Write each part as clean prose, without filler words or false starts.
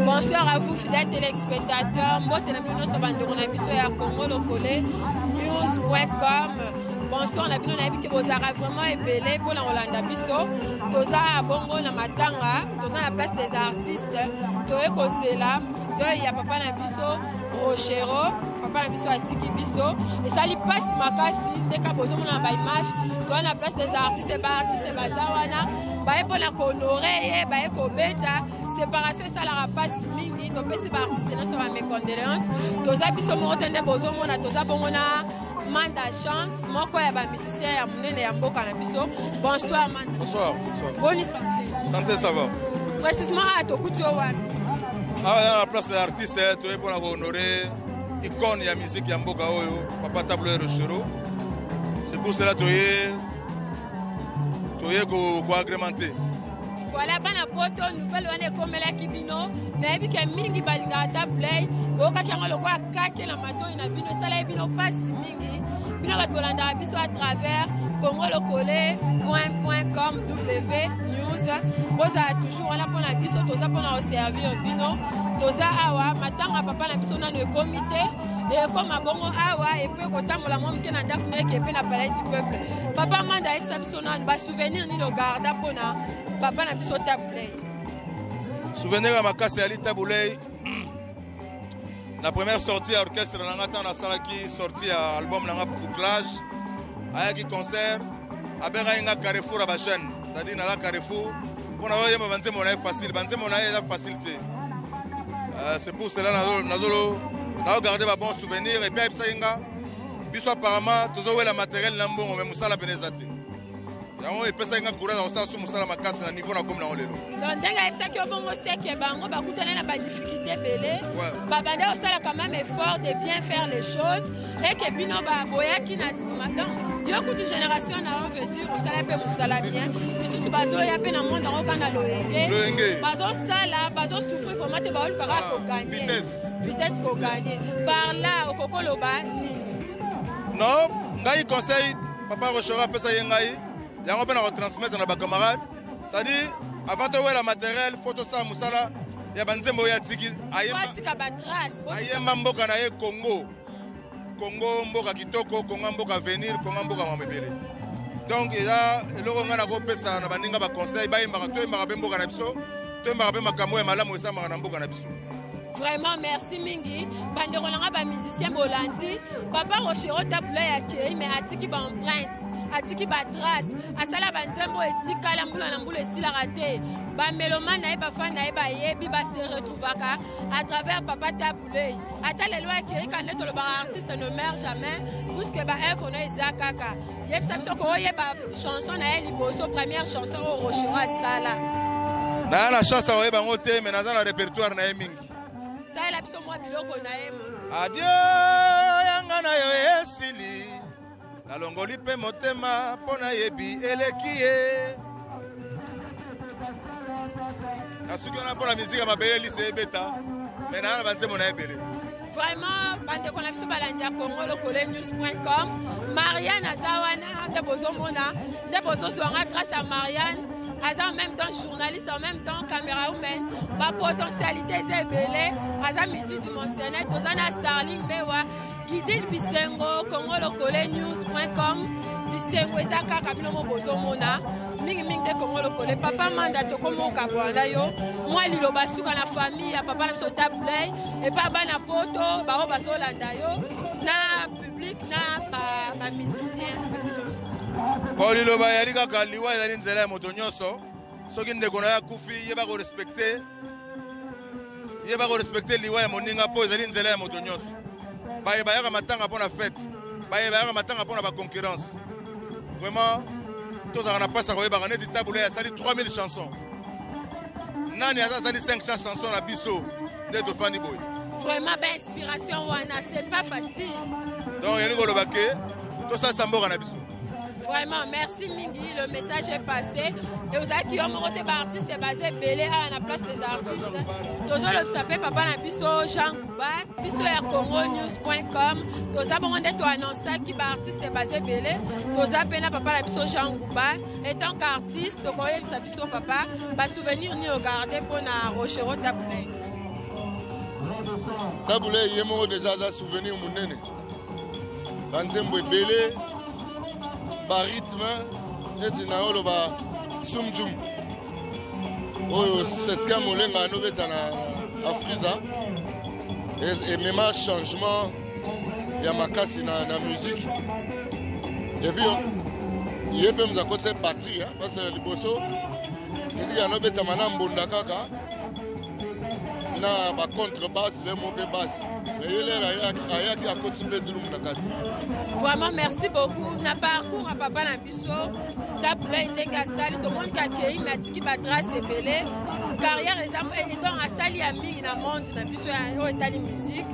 Bonsoir à vous, fidèles téléspectateurs. News.com. Bonsoir, on a vu que vous avez vraiment ébélé pour la Hollande Bisso. Toza à Bongo na Matanga, toza la place des artistes. Toye Kosela, il y a Papa Nabisso, Rochero, Papa Nabisso Atiki Bisso. Et ça lui passe Makasi, dès qu'à besoin de la image, toza la place des artistes et Bazawana. Baye pour la honorer, baye ko beta séparation ça la passe mingi to pesi ba artiste na so ba mes condoléances toza biso mo tende bozo mona toza bongona Manda chante moko ya ba musicien ya munene ya mboka na biso. Bonsoir Manda. Bonsoir, bonsoir. Bonne santé. Santé ça va. Précisément à Tokuti wapi? Ah la place des artistes to pour la honorer icône ya musique ya mboka oyo Papa Tableau Rochero. C'est pour cela toye agrémenté. Voilà, bana poto nouvelle wane komela kibino na ebike mingi balinga tablay boka kyango lokwa kake na mato ina bino sala ebino pass mingi bino batolanda biso à travers congolocole.com wnews boza toujours wana pona biso toza pona servir bino toza awa matanga papa na biso na le comité. Et comme à Bongo Awa, et puis quand on a mon qui n'a pas qui est la palais du peuple. Papa manda exceptionnel, va souvenir ni le garde pona. Papa n'a pas tablé. Souvenir à ma casse à l'itaboulé. La première sortie à orchestre dans la salle qui sorti à album dans la bouclage, à qui concert, à Berainga Carrefour à Bachen, c'est-à-dire dans la Carrefour. On a voyé mon facile, mon la facilité. C'est pour cela que nous gardé un bon souvenir et puis nous apparemment tous la matériel lambo mais musala benezati. Yango epesa nga courage au sens musala makasi na niveau na comme na olelo. Donc denga epesa ki obongo seke bango ba kutana na ba difficulté belé. Ba banda osala quand même effort de bien faire les choses et que bino ba boya ki na sima. Donc yo kutu génération na on veut dire osala pe musala bien. Bisu bazo ya pe na monde en okanda loenge. Bazo sala, bazo souffrir vraiment te ba ol kara ko gagner. Vitesse ko gagner. Par là au kokoloba ni. Non, ngai conseil papa Rochera pesa yengai. Il y a un peu de retransmettre dans les camarades. C'est-à-dire, avant de voir le matériel, photo ça, Moussala, il y a un peu de tiki. Il y a un peu de Congo. Congo, Mboka Kitoko, Congo, Mboka Venir, Congo, Mboka Mamebele. Donc, il y a un peu de ça, il y a un conseil, il y a un peu de vraiment merci mingi bandeko nanga ba musicien bolandi papa Rochero tabla ya kei mais atiki ba empreinte atiki ba trace asala ba nzembo etikala mbula na mbula esila raté ba melomane na ba fan na ba yebi ba se retrouvaka à travers papa Tabulei ata lelo ya kei quand le ba artiste ne meurt jamais puisque ba œuvre na izakaka yebisa biso ko yeba chanson na eli boso première chanson au Rochero asala na la chance a yeba ngote mais na za répertoire na mingi. Adieu, yangana yo esili. La longoli pe motema pona yebi elekie. Asuki on a pour la musique à ma belle lycée bêta. Maintenant on va mon ebele. Vraiment, bande qu'on a biso balandia congolocole.news.com. Marianne Azawana de Bozomona, de Bozosonga grâce à Marianne. En même temps journaliste, en même temps caméraman, ma potentialité est belée, Azam multidimensionnel, Tozana Starling Bewa, Guidil Bisengo, congolocole.news.com, Bisengo Ezaka Kabino Bozomona, Ming de Congolocole, Papa Manda Tokomo Kabwanda yo, moi Lilo Basuka la famille, Papa Namsota Play, et Papa Napoto, Bao Basolanda yo, na public, na musicien. Quand il va y aller, quand il va y aller, il va y aller, ceux qui ne connaissent pas Koufi, il va respecter. Il va respecter les lois, il va aller à Motonios. Il va y avoir matin pour la fête. Il va y avoir matin pour la concurrence. Vraiment, tout ça n'a pas ça. Il va y avoir 3000 chansons. nani azazali 500 chansons na biso de Tofani boy. Vraiment ben inspiration wana c'est pas facile. Donc yani ko lobake to ça samboka na biso. Vraiment, merci Mingi, le message est passé. Et vous avez qui ont monté par artiste basé belé à la place des artistes. Tous le sapé papa na biso Jean Gouba, biso congonews.com. Tous avez monté to annoncer qui par artiste basé belé. Tous avez na papa na biso Jean Gouba. Et tant qu'artiste, to koye sa biso papa, ba souvenir ni regarder pour na Rochero Taboulé. Taboulé yemo déjà da souvenir munene. Banzembo belé. Ba rythme et na olo ba sumjum oyo seska molenga no beta na Afriza et même changement ya makasi na musique et puis il peut me côté batterie parce que liboso musique ya no beta mana mbunda kaka na ba contrebasse le mo pe basse mais il est ayaki à côté de drum na kati. Vraiment, merci beaucoup. Na parcours à papa na biso, Taboulé ndenga sali to monde kakei na tiki batra sebele. Carrière et donc à sali ya mingi na monde na biso ya etali musique.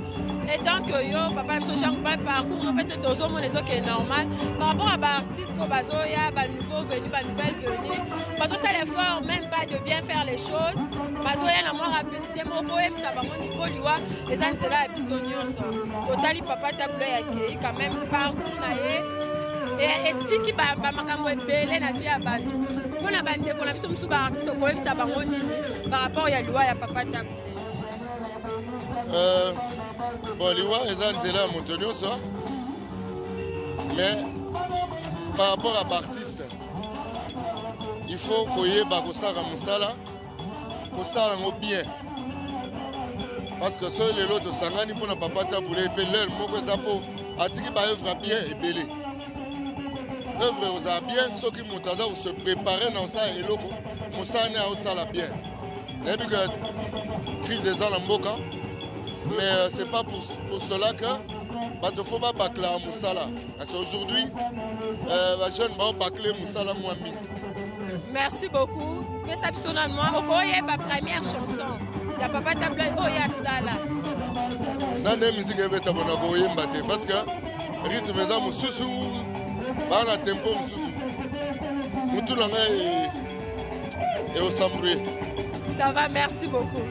Et donc yo papa biso Jean Gouba parcours no peut-être dozo mon les autres normal par rapport à ba artiste ko bazo ya ba nouveau venu ba nouvelle venue. Parce que ça l'effort même pas de bien faire les choses. Bazo ya na moi rapidité moko et ça va mon niveau liwa les anzela biso nyonso. Totali papa Taboulé ya kei quand même parcours na ye. Et stiki ba makambo ebele na vie ya bato. Pona bande ko na biso musu ba artiste ko ebisa bango nini par rapport ya loi ya papa Taboulé. Bon, liwa eza nzela moto nyonso. Mais par rapport à l'artiste, il faut koyeba kosala musala, kosala ngo bien. Parce que so lelo to sangani pona papa Taboulé pe lel moko eza po atiki ba œuvre bien ebele. Œuvre oza bien soki moto aza se préparer dans ça eloko musane a osala bien. Et puis que crise des en mboka. Mais c'est pas pour cela que il faut pas bâcler à Moussala. Parce qu'aujourd'hui, les jeunes vont bâcler Moussala moins mine. Merci beaucoup. Mais ça personnellement, il y a ma première chanson. Il y a Papa Taboulé, il y a Sala. Dans les musiques, il y a parce que rythme est moussou, dans le tempo moussou. Moutou l'anga et au sambré. Ça va, merci beaucoup.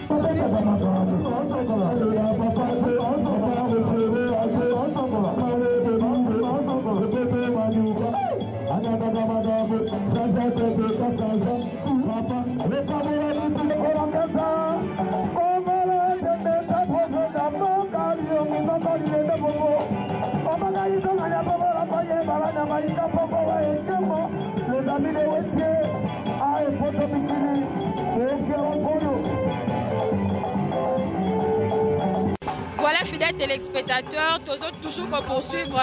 Voilà, fidèles téléspectateurs, toujours pour poursuivre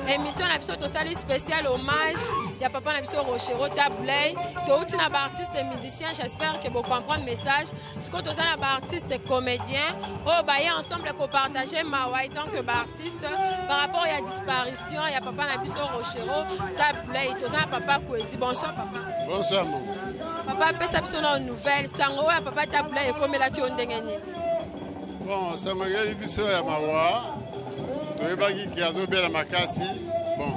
l'émission de salle spéciale hommage. Il y a papa Nabiso Rochero Taboulé, tous les artistes et musiciens. J'espère que vous comprenez le message. Ce que tous les artistes et comédiens, ensemble pour partager ma tant que artiste par rapport à la disparition. Il y a papa Nabiso Rochero Taboulé, tous les papa Kouedi. Bonsoir papa. Bonsoir mon. Papa, peut s'absenter une nouvelle. Sango à papa Taboulé et comme la qui ont dégagné. Bon, ça m'a dit que c'est à Mawa. Tu es pas qui a zobé la makasi. Bon,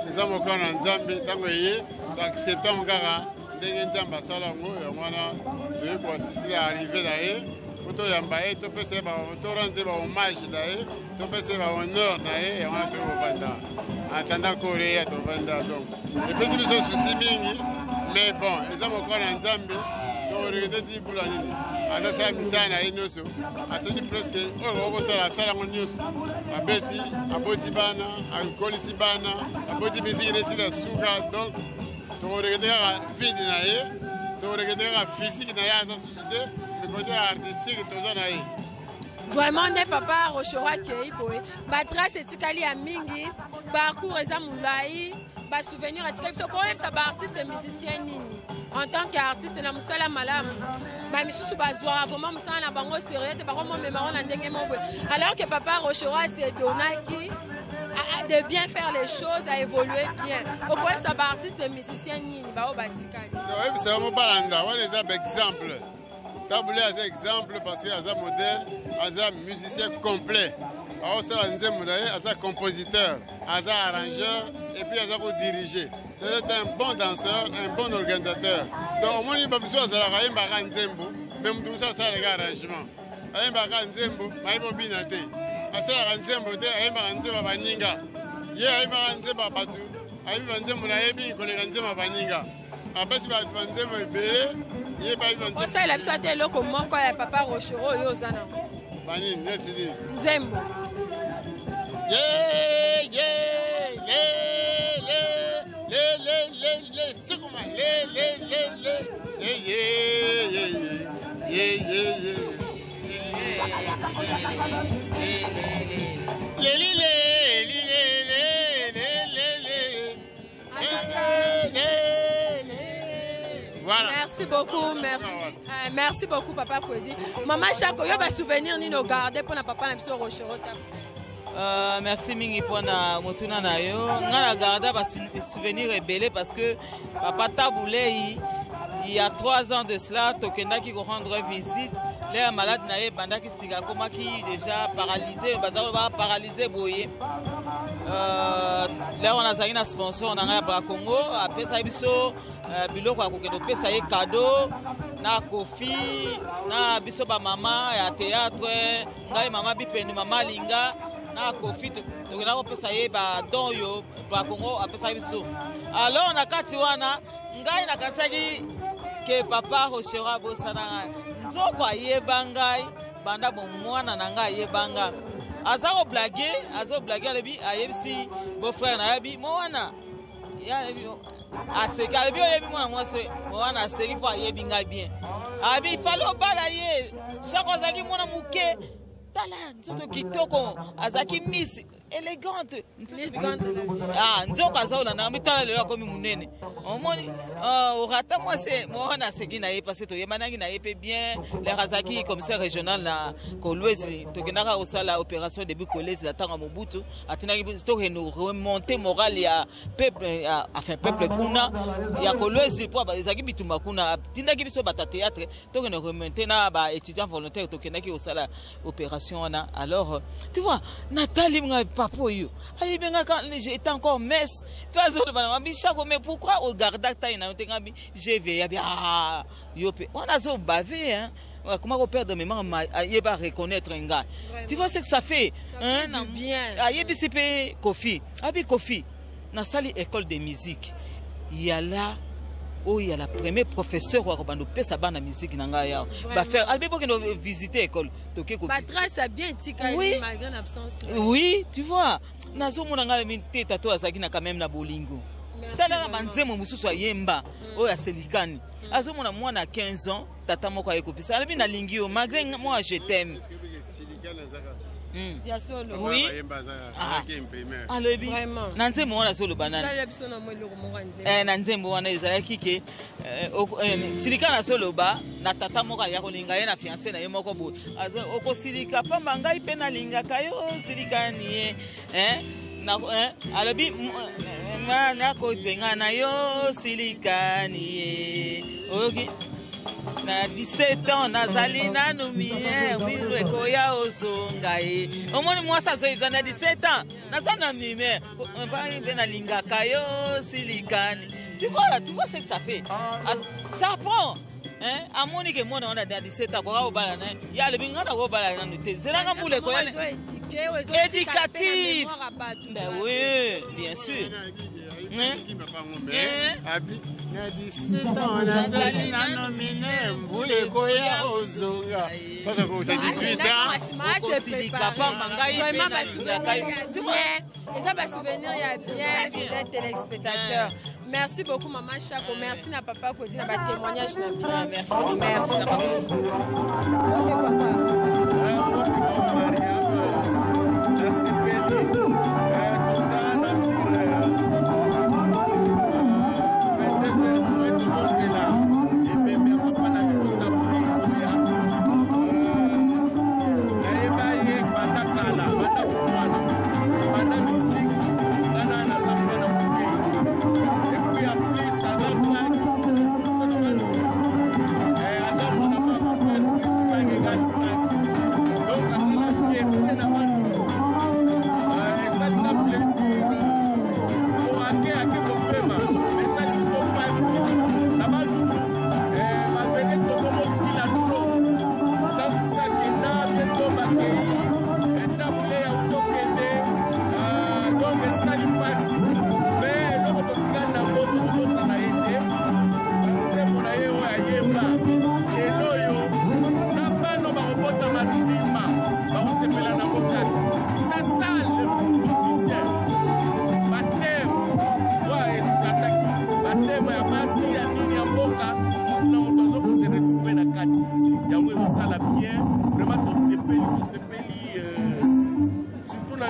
les hommes qui ont en Zambie, tant que y est, acceptant mon gars, des gens qui sont là, moi, tu es pour assister à arriver là. Tu es en tu peux se rendre hommage là, tu peux se rendre honneur là, et on a tout au Vanda. En attendant Corée, tu Vanda. Donc, les petits sont soucis mingi, mais bon, les hommes qui ont en Zambie, tu regardes des pour la nuit. Azasa misana inoso asani presque ogo sala sala ngonyuso abeti aboti bana akolisi bana aboti bisiki netila suka donc to regarder vide na ye to regarder physique na ya za société mais côté artistique to za na ye vraiment ne papa Rochero Kei boy ba trace etikali ya mingi parcours eza mulai ba souvenir etikali so ko ça ba artiste musicien nini en tant qu'artiste na musala malamu ba misusu bazwa vraiment musala na bango sérieux te bango mémoire na ndenge mo alors que papa Rochero s'est donné de bien faire les choses à évoluer bien au point ça ba artiste musicien nini ba o batikali oui c'est vraiment balanda on les a exemple Taboulé a un exemple parce qu'il a un modèle, un musicien complet. Alors, c'est un compositeur, un arrangeur et puis un diriger. C'est un bon danseur, un bon organisateur. Donc, au moins, il n'y a pas besoin de faire un nzembo, même tout ça, c'est un arrangement. Il y a un nzembo, il y a un binate. Il y a un nzembo, il y a un nzembo baninga. Il y a un nzembo batu. Il y a un nzembo naebi, il y a un nzembo baninga. Après, si il y a un nzembo belé, il y a un nzembo. Ça, il a besoin de l'eau comme moi, quand il y a papa Rochero, il y a Zana. Banin, let's see. Nzembo. Yeah, yeah, le, Sukuma, le, Voilà. Merci beaucoup, merci beaucoup, papa Kwedi. Maman Chako, il y a des souvenirs ni nos garder pour la papa na Rochero. Merci mingi pona motuna na yo ngana garda ba souvenir rebelle parce que papa Taboulé il y a 3 ans de cela tokenda qui rendre visite les malades na banda ki siga koma ki déjà paralysé bazalo ba paralysé boye là on a zaki na sponsor na nga ba Congo apesa biso biloko ya kokendo pesa ye cadeau na kofi na biso ba mama ya théâtre ngai mama bipeni mama linga na kofi tokenda kopesa ye ba don yo ba Congo apesa biso alors na kati wana ngai na kansaki ke papa Rochero bosana nzoko ayeba ngai banda bo mwana na ngai ayeba azo blaguer alebi ayebisi beau frère na yebi mwana ya lebi aseka lebi oyebi mwana mwase mwana aseki fo ayebi ngai bien abi falo bala ye chako zaki mwana muke tala nzoto kitoko azaki miss élégante nzoko azaola na mitala lelo akomi munene omoni orata mwase mwana seki na ye parce que toyebanaki na ye pe bien les azaki commissaire régional na Kolwezi tokendaka osala opération début Kolwezi la tanga Mobutu atinaki to remonter morale ya peuple enfin peuple kuna ya Kolwezi po bazaki bitumba kuna tindaki biso bata théâtre tokende remonter na ba étudiants volontaires tokendaki osala opération na alors tu vois Nathalie Papo yo ayibenga quand j'étais encore messe faisons mais pourquoi au garda taina tengabi je vais ya bien yo pe on a zo bavé hein comment perdre mémoire yeba reconnaître un gars tu vois ce que ça fait hein du bien ayebi sipe Kofi abi Kofi na sali école de musique il y a là où il y a la première professeur wa bando pesa bana musique na nga ya ba faire albi pour que visiter école toke ko ba trace bien tika malgré l'absence oui tu vois nazo mona ngala minté tato azaki na quand même na bolingo tala banzemo mususu ayemba oya selikani azo mona mwana 15 ans tata moko ayekopisa albi na lingio malgré moi je t'aime oui alobi na nzembo wana zoloba nani na nzembo wana ezalaki ke silika na zoloba na tata moko ya kolinga ye na fiancé na ye moko boye okosilika pamba ngai mpe nalingaka yo silikani ye na alobi nakopenga na yo silikani ye oyoki na 17 ans nazali nanu mie koya ozonga ye omoni mwasi azoyika na 17 ans naza na mime mpe nalingaka yo silikani tu vois ce que ça fait ça prend hein amoni ke mwana wana da 17 ans koka obala na ya alebi ngana kobala nanu te zelanga mbule koya éducatif ben oui bien sûr na 17 ans nazali na nominé mbule koya ozonga parce que c'est 18 ans okosilika pamba ngai vraiment ba souvenir et ça va souvenir il y a bien fidèles téléspectateurs. Merci beaucoup maman Chako, merci na papa Kwedi na ba témoignage na bien. Merci papa. OK papa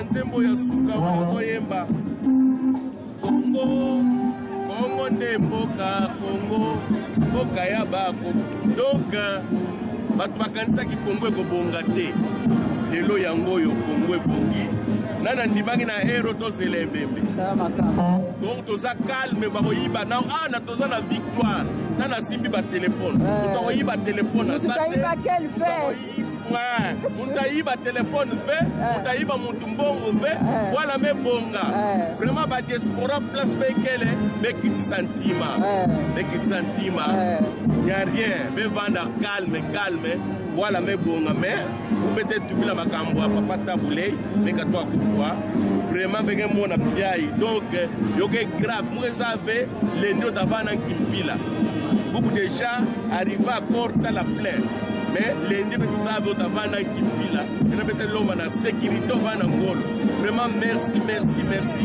nzembo ya suka ozoyemba Congo Congo nde mboka Congo mboka ya bako donc bato bakanisaki Congo ekobonga te lelo yango oyo Congo ebongi nana ndimaki na ero tozela ebembe donc toza calme bakoyiba na ana toza na victoire nana simbi batelefone tokoyiba telefone tokoyiba quel fait Muntaïba téléphone ve, Muntaïba Mutumbongo ve, voilà mes bonga. Vraiment, ba diaspora place bekele, bekit santima. Bekit santima. Y a rien, ve vanda calme, calme. Voilà mes bonga, mais vous mettez tout la makambo à papa taboulé, mais qu'à toi coufoua. Vraiment, ben mon apiaï. Donc, yoke grave, moi savais les notes avant en Kimpila. Beaucoup de gens arrivent à corter la plaie. Mais les gens qui savent au Tavana qui pila, et nous mettons l'homme en sécurité au Vanangolo. Vraiment merci, merci, merci.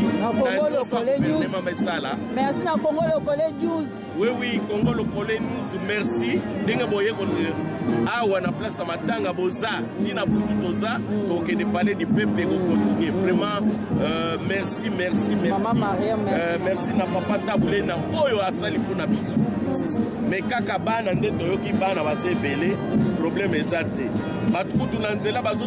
Merci à Congo Locale News. Oui, oui, Congo Locale News, merci. Denga boye awa na place à Matanga Boza, Nina Boutoza, donc de parler du peuple et continuer. Vraiment, merci, merci, merci. Maman Maria, merci. Merci na papa Taboulé na Oyo Azali pour na biso. Mais kaka bana ndeto yoki bana base belé. Problème exacté. Batukutu na nzela bazo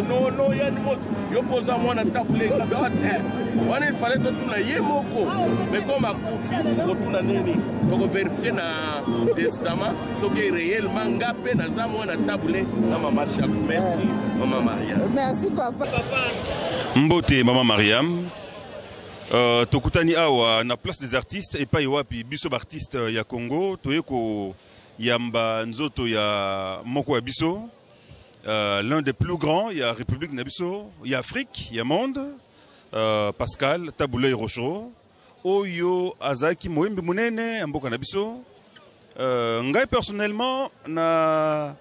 no no ya ni moto yo poza mwana tabulenga bate. Wana il fallait tout na yemoko. Mais comme akufi rotuna nini. Donc vérifier na testament ce qui est réellement ngapé na za mwana tabule na mama Chakou. Merci maman Mariam. Merci papa. Mbote maman Mariam. Tokutani awa na place des artistes et pas wapi biso artiste ya Congo toyeko Yamba Nzoto ya Moko Abisso, l'un des plus grands, il y a République Nabisso, il y a Afrique, il y a Monde, Pascal, Taboulé Rocho, Oyo, Azaki, Moembe Mounene, Mboka Nabisso. Ngai personnellement, na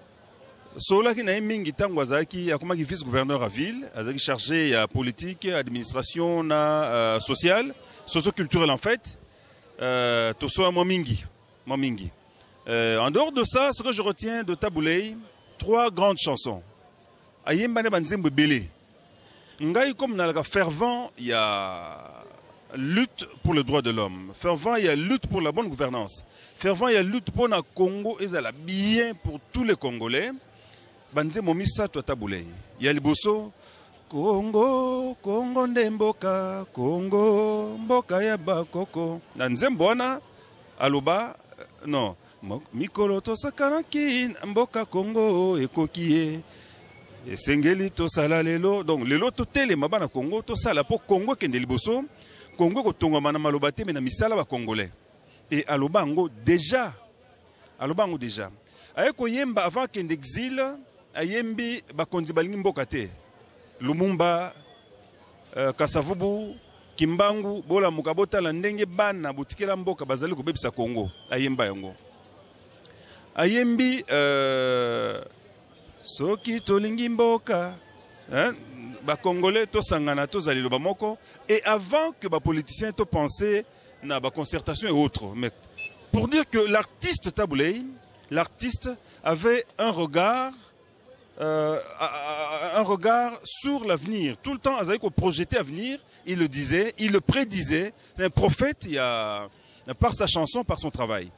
Sola qui n'a mingi tango Azaki, a comme vice-gouverneur à ville, Azaki chargé à politique, administration, na sociale, socio-culturelle en fait, Toso à Momingi. En dehors de ça, ce que je retiens de Taboulé, 3 grandes chansons. Ayembane Banzembe Belé. Ngai comme nalaka fervent, il y a lutte pour le droit de l'homme. Fervent, il y a lutte pour la bonne gouvernance. Fervent, il y a lutte pour le Congo et ça la bien pour tous les Congolais. Banzembe Misa to Taboulé. Il y a le bosso. Congo, Congo ndemboka, Congo, mboka ya bakoko. Nanzembona, aloba, non. Mikolo to sakaraki mboka Congo ekokie esengeli to sala lelo donc lelo to tele mabana Congo to sala po Congo kende liboso Congo ko tonga mana maloba te na misala ba congolais et alobango déjà ayeko yemba avant kende exil ayembi ba konzi balingi mboka te Lumumba Kasavubu Kimbangu bola mukabota la ndenge bana butikela mboka bazali ko bebisa Congo ayemba yango Ayembi soki tolingi mboka ba congolais to sangana to zalilo ba moko et avant que ba politiciens to penser na ba concertation et autres mais pour dire que l'artiste Taboulé l'artiste avait un regard sur l'avenir tout le temps avec projeté avenir il le disait il le prédisait c'est un prophète il y a par sa chanson par son travail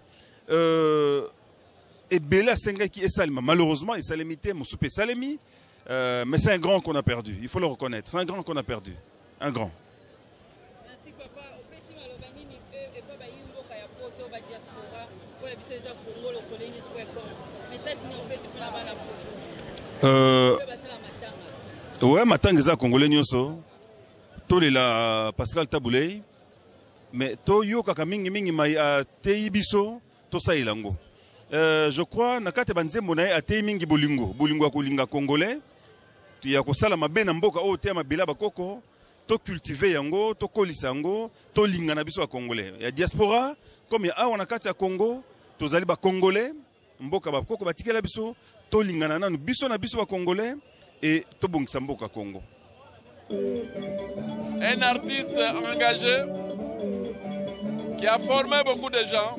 et Bela Sengaki et Salma, malheureusement, et Salemité, Moussoupé Salemi, mais c'est un grand qu'on a perdu, il faut le reconnaître, c'est un grand qu'on a perdu, un grand. Merci papa, ouais, Matanga za Congolais nyonso, tolela Pascal Taboulé, mais to yo kaka mingi mai a teibiso to sailango. Je crois nakate banzembo na ate mingi bolingo akolinga congolais tu ya kosala mabe na mboka o te mabela bakoko to cultiver yango to kolisa yango to linga na biso ya congolais ya diaspora comme ya awa nakate ya Congo tozali ba congolais mboka bakoko batikela biso to linga na nanu biso na biso ba congolais et to bongisa mboka Congo. Un artiste engagé qui a formé beaucoup de gens.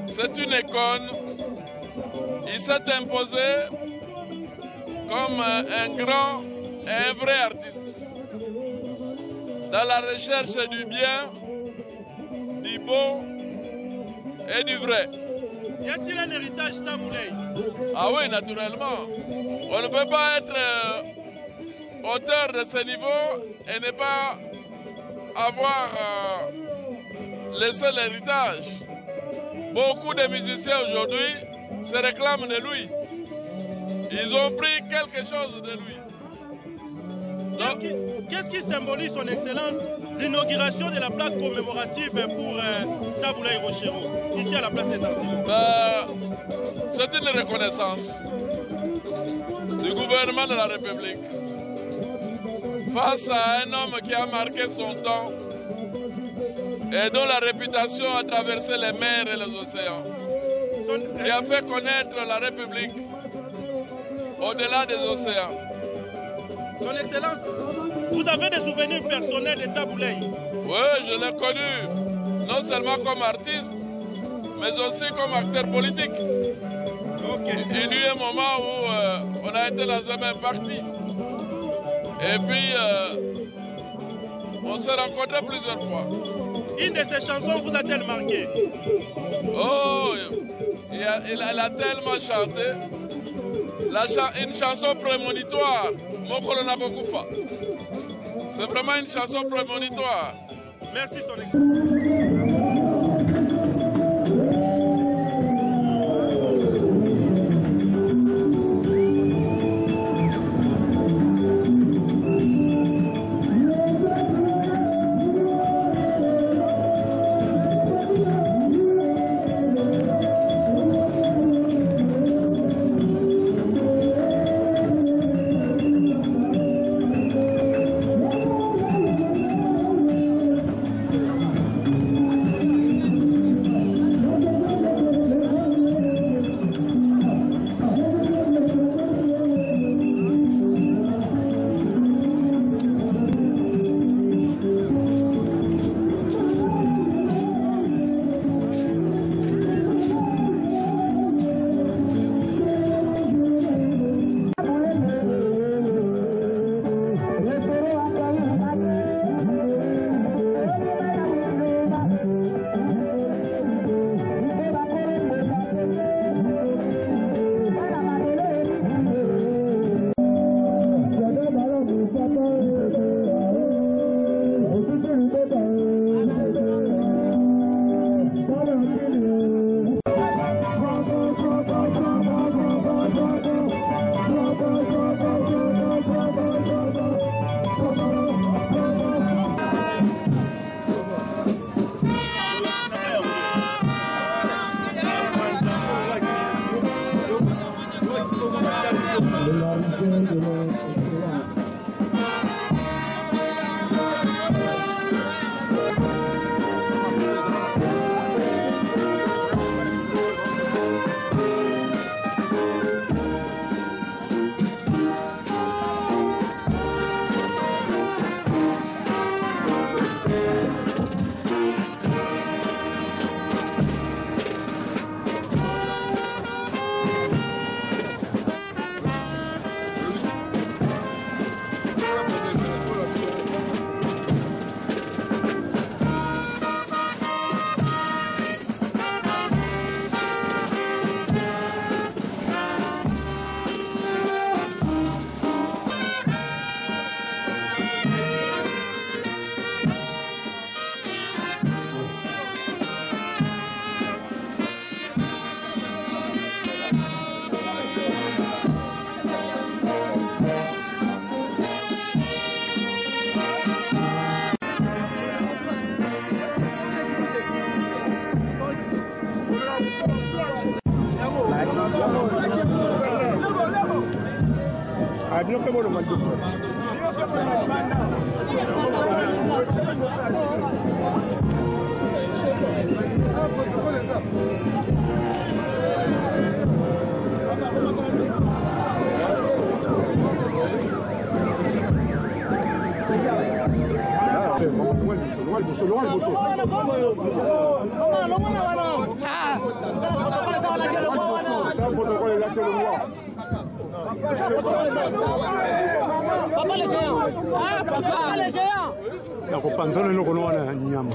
C'est une icône. Il s'est imposé comme un grand et un vrai artiste. dans la recherche du bien, du beau et du vrai. Y a-t-il un héritage Taboulay? Ah oui, naturellement. On ne peut pas être auteur de ce niveau et ne pas avoir laissé l'héritage. Beaucoup de musiciens aujourd'hui se réclament de lui. Ils ont pris quelque chose de lui. Qu'est-ce qui symbolise son excellence l'inauguration de la plaque commémorative pour Taboulay Rochero, ici à la place des artistes? C'est une reconnaissance du gouvernement de la République face à un homme qui a marqué son temps et dont la réputation a traversé les mers et les océans, qui a fait connaître la République au-delà des océans. Son Excellence, vous avez des souvenirs personnels de Taboulay? Oui, je l'ai connu, non seulement comme artiste, mais aussi comme acteur politique. Il y a eu un moment où on a été dans un même parti. Et puis, on s'est rencontrés plusieurs fois. Une de ses chansons vous a-t-elle marqué? Oh, elle a tellement chanté. Une chanson prémonitoire, Mokolona Bokufa. C'est vraiment une chanson prémonitoire. Merci, son excellence. Papa les géants. Ah, papa les géants. Ya kupanzana no kono wana nyama.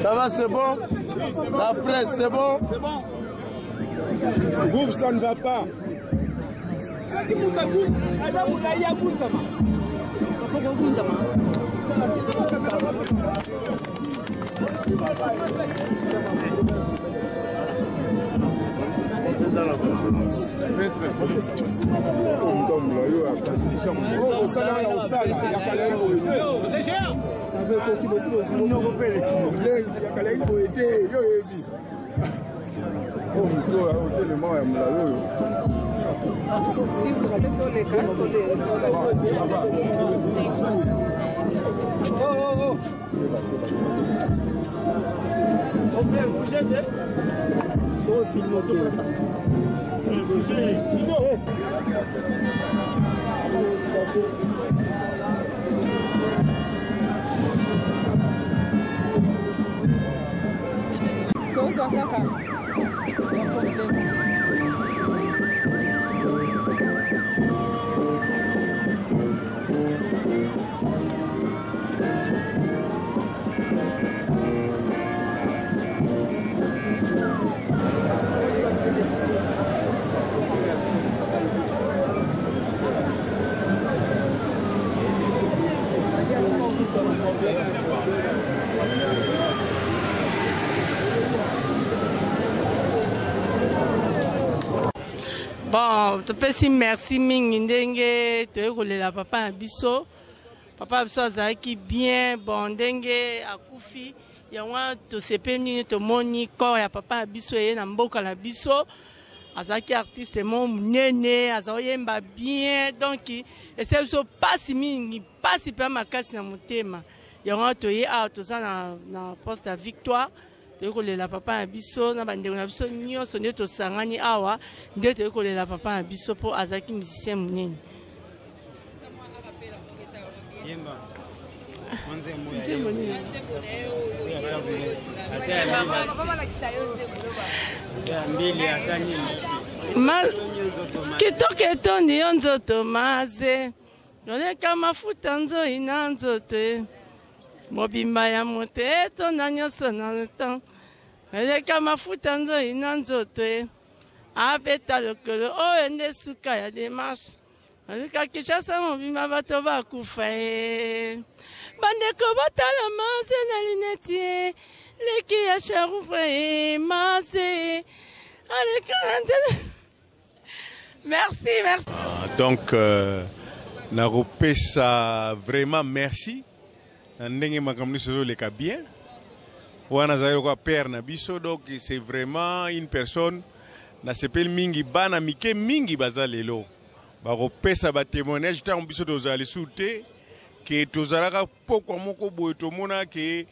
Ça va, c'est bon? La presse, c'est bon? C'est bon. Gouv, ça ne va pas. Les géants. Bon, topesi merci mingi ndenge toyekolela papa na biso. Papa biso azalaki bien, bon ndenge akufi yango tosepeli nini tomoni corps ya papa na biso eye na mboka na biso. Azalaki artiste mo munene, azoyemba bien, donc ese biso pasi mingi, pasi pe makasi na motema. Yango toye a toza na poste ya Victoire. Toyekolela papa na biso na bandeko na biso nyonso nde tosangani awa nde toyekolela papa na biso po azalaki musicien munene. Kitoko etondi yo nzoto maze yoleka mafuta nzoi na nzoto mobimba ya moto etonda nyonso na ntan eleka mafuta nzoi na nzoto apeta lokolo oyo nde suka ya demarshe aleka Kinshasa mobimba bato bakufa bandeko botala mase na lineti leki ya sharufa mase aleka na nzela. Merci. Donc nakopesa vraiment merci. Ndenge makamni sozo leka bien wana zairo kwa père na biso, donc c'est vraiment une personne na sepel mingi bana mike mingi bazalelo bako pesa ba témoignage ta biso tozali soute ke tozalaka pokwa moko boye tomona ke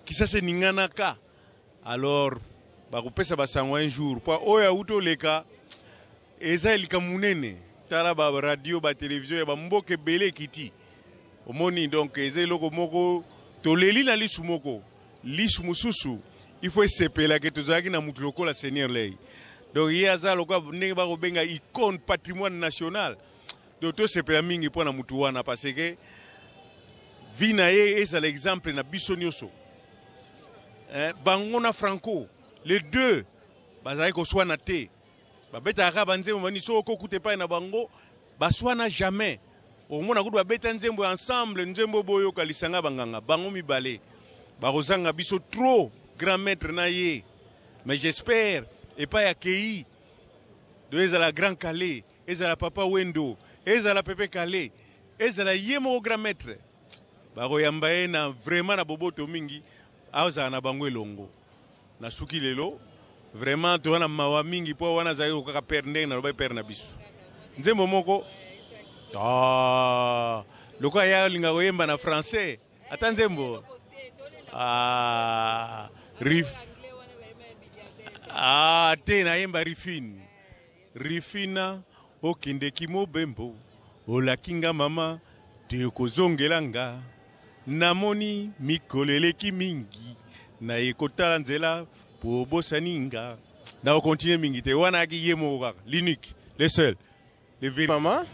kisase ningana ka, alors bako pesa basango un jour po oya uto leka eza elika munene tala ba radio ba télévision ya ba mboke belé kiti omoni, donc eze loko moko toleli na lisu moko lisu mususu il faut sepela ke tozalaki na mutu lokola Seigneur lei, donc ye aza lokola ndenge bako benga icône patrimoine national, donc to sepela mingi po na mutu wana parce que vi na ye eza l'exemple na biso nyonso bango na Franco les deux bazalaki koswana te babetaka banzembo bani soko kute pa na bango baswana jamais. Au moins, on a bêté ensemble, nous avons boyo kalisanga banganga, bango mibale, barozanga biso trop grand maître naye. Mais j'espère, et pas accueilli, de ezala grand Calais, ezala papa Wendo, ezala Pepe Calais, ezala yemo grand maître. Baro yambaye na vraiment na boboto mingi, aoza na bango elongo. Na suki lelo, vraiment to wana mawa mingi po wana zayo kaka perne na roba perne biso. Nzembo moko loko ya linga koyemba na français ata nzembo te na yemba rifina okindeki mobembo olakinga mama tekozongelanga namoni mikolo eleki mingi na ekotala nzela po bosaninga na okontinue mingi te wana aki ye moko kaka l'unique le seul le vrai mama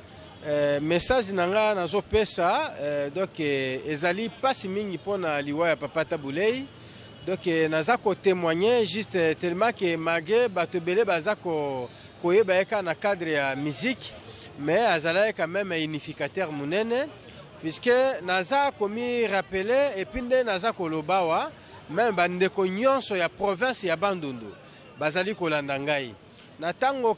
message nanga nazopesa donc ezali pasi mingi mpona liwa ya papa Tabulei donc naza kotémoigner juste tellement que malgré bato ebele baza koyeba ye kaka na cadre ya musique mais azalaki quand même unificateur munene puisque naza komi rappelé et puis nde naza koloba wa même bandeko nyonso ya province ya Bandundu bazali kolanda ngai na tango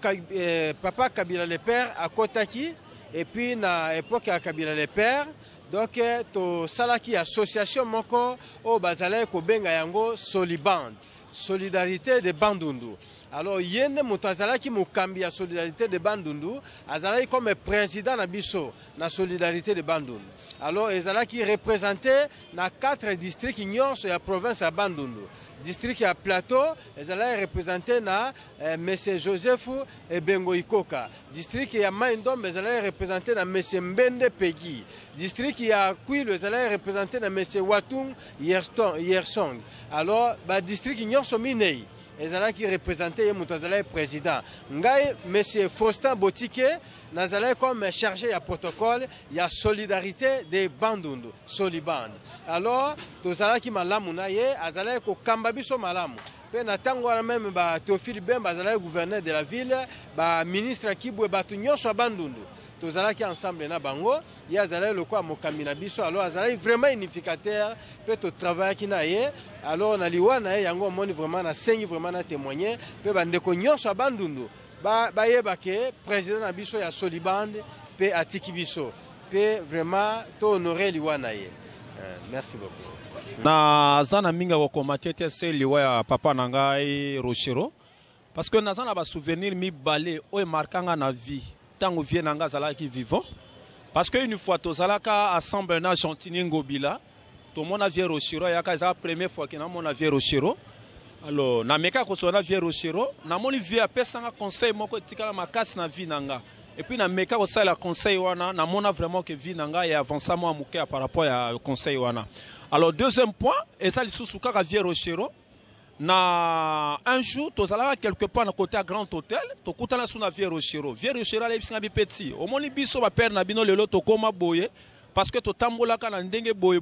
papa Kabila le père akotaki et puis na époque ya Kabila le père donc to salaki association moko o bazali kobenga yango Soliband solidarité de Bandundu. Alors yene moto azalaki mokambi ya solidarité de Bandundu azalaki comme président na biso na solidarité de Bandundu. Alors ezalaki représenté na 4 districts nyonso ya province ya Bandundu. District ya Plateau ezalaki représenté na monsieur Joseph Ebengo Ikoka. District ya Maindom ezalaki représenté na monsieur Mbende Pegi. District ya Kwilu ezalaki représenté na monsieur Watung Yersong. Alors ba district nyonso minei ezalaki représenté ye moto azalaki président. Ngai monsieur Faustin Botike nazalaki comme chargé ya protocole ya solidarité de Bandundu Soliband. Alors tozalaki malamu na ye azalaki kokamba biso malamu pe na tango wana même ba Théophile Bemba azalaki gouverneur de la ville ba ministre Kibwe batu nyonso ya Bandundu tozalaki ensemble na bango ye azalaki lokwa mokambi na biso. Alors azalaki vraiment unificateur pe to travaillaki na ye. Alors na liwa na ye yango omoni vraiment na sengi vraiment na témoigner pe bandeko nyonso ya Bandundu bayeba ke président na biso ya Soliband pe atiki biso pe vraiment to honorer liwa na ye. Merci beaucoup. Na zana minga kokomate te se liwa ya papa na ngai Rochero parce que na zana ba souvenir mi balé o markanga na vie tango vie na nga zalaki vivant parce que une fois to zalaka assemble na Gentini Ngobila to mona vie Rochero ya ka za première fois que na mona vie Rochero. Alors na meka ko sona vie Rochero na moni vie apesanga conseil moko tikala makasi na vie nanga et puis na meka ko sala conseil wana na mona vraiment que vie nanga ya avancer moi muke par rapport à conseil wana. Alors deuxième point et ça lisusu kaka vie Rochero na un jour tozala quelque part na côté à Grand Hôtel to kutana suna vie Rochero ale bisinga bi petit au moni biso ba père na bino lelo to koma boye parce que to tambola kana ndenge boye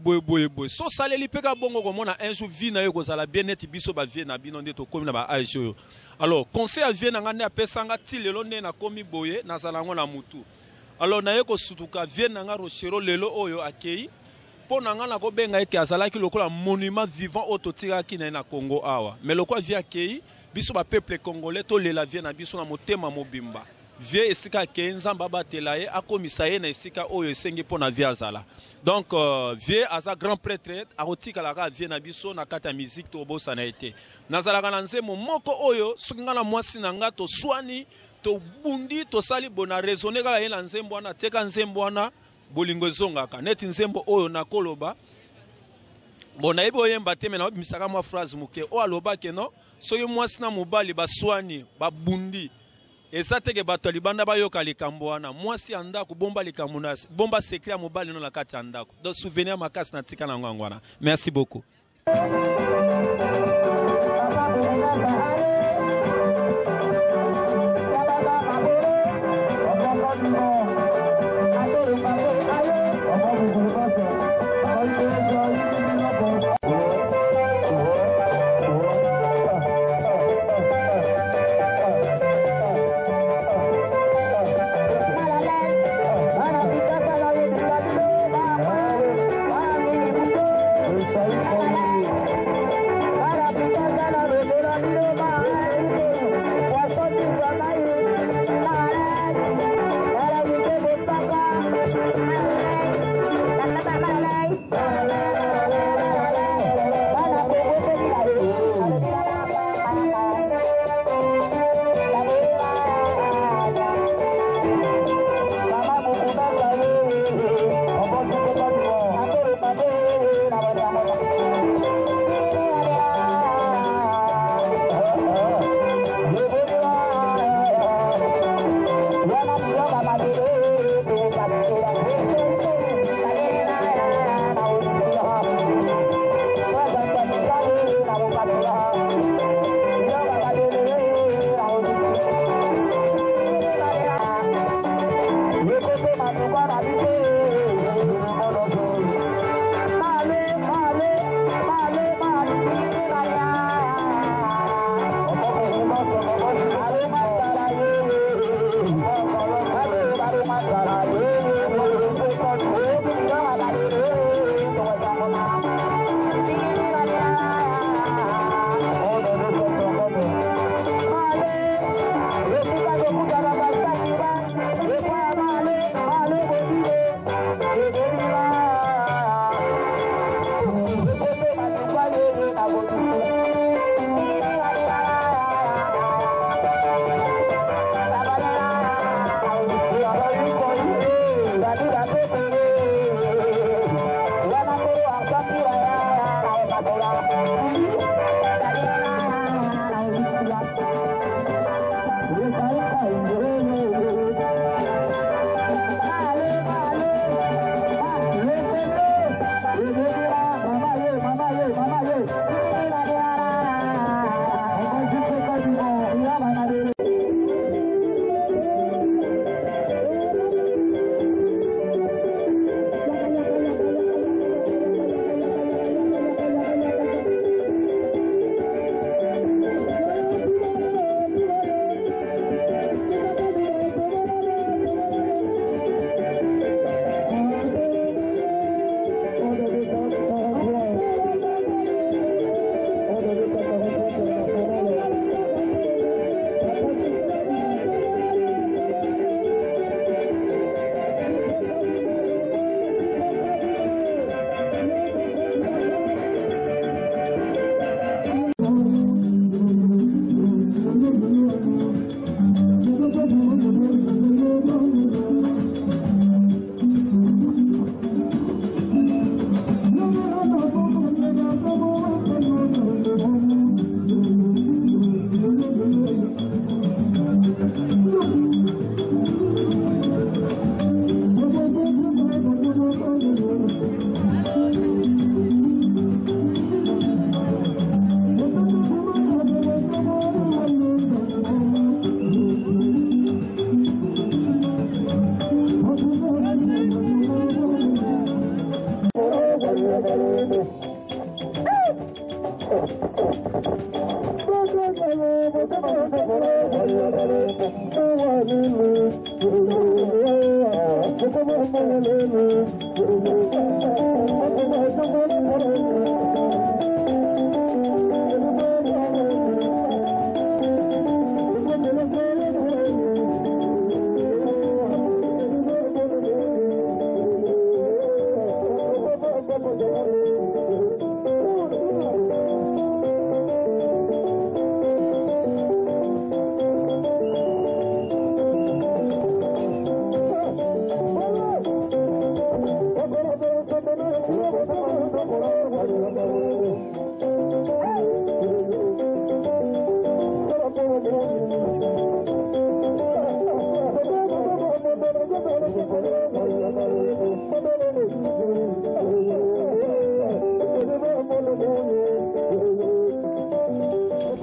so saleli peka bongo ko mona un jour vie na yo ko zala bien net biso ba vie na bino nde to komi na ba age yo. Alors conseil à vie na ngane apesanga ti lelo nde na komi boye na zala ngo na mutu. Alors na ye ko sutuka vie na nga Rochero lelo oyo akei po na nga na ko benga eke azalaki lokola monument vivant ototikaki na Congo awa mais lokwa vie akei biso ba peuple congolais to lela vie na biso na motema mobimba vie esika ke nzamba batela ye akomisa ye na esika oyo esengi pona vie azala. Donc vie aza grand prêtre akotika la ka vie na biso na kata musique to bosa na été nazalaka na nzemo moko oyo soki nga na mwasi na nga to swani to bundi to sali bona raisonner kaka ye na nzembo wana teka nzembo wana bolingo zongaka neti nzembo oyo na koloba bona yebo yemba te mena misaka mwa phrase muke o aloba ke no soki mwasi na mobali baswani babundi ezateke bato libanda bayoka likambo wana mwasi ya ndako bomba likambo na bomba secret ya mobali no na kati ya ndako donc souvenir makasi na tika na ngwango wana. Merci beaucoup.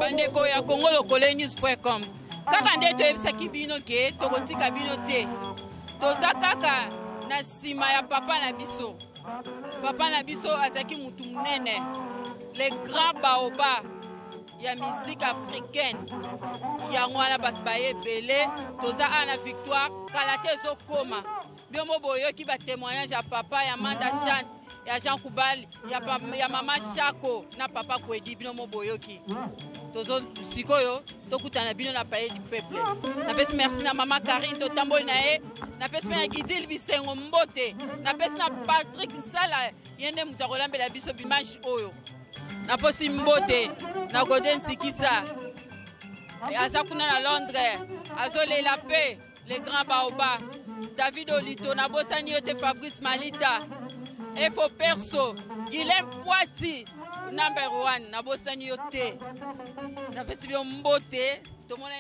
bandeko ya Congo Lokole News.com kaka nde toyebisaki bino ke tokotika bino te toza kaka na nsima ya papa na biso. Papa na biso azaki mutu munene, le grand baoba ya musique africaine yango wana bato bayebele toza ana victoire kala te ezokoma biomo boyoki batémoignage ya papa ya Manda Chante ya Jean Koubali ya mama Chako na papa Kwedi binomo boyoki tozo sikoyo tokutana bino na palais du peuple. Napesi merci na mama Karine totamboli na ye, napesi na Gidil Bisengo Mbote, napesi na Patrick Nsala yende mutu akolambela biso dimanche oyo, naposi Mbote na Godin Sikisa aza kuna na Londres azolela pe le grand baoba David Olito nabosani yo te Fabrice Malita Efo Perso Guilhem Poiti number 1 nabosani yo te napesi bio Mbote tomona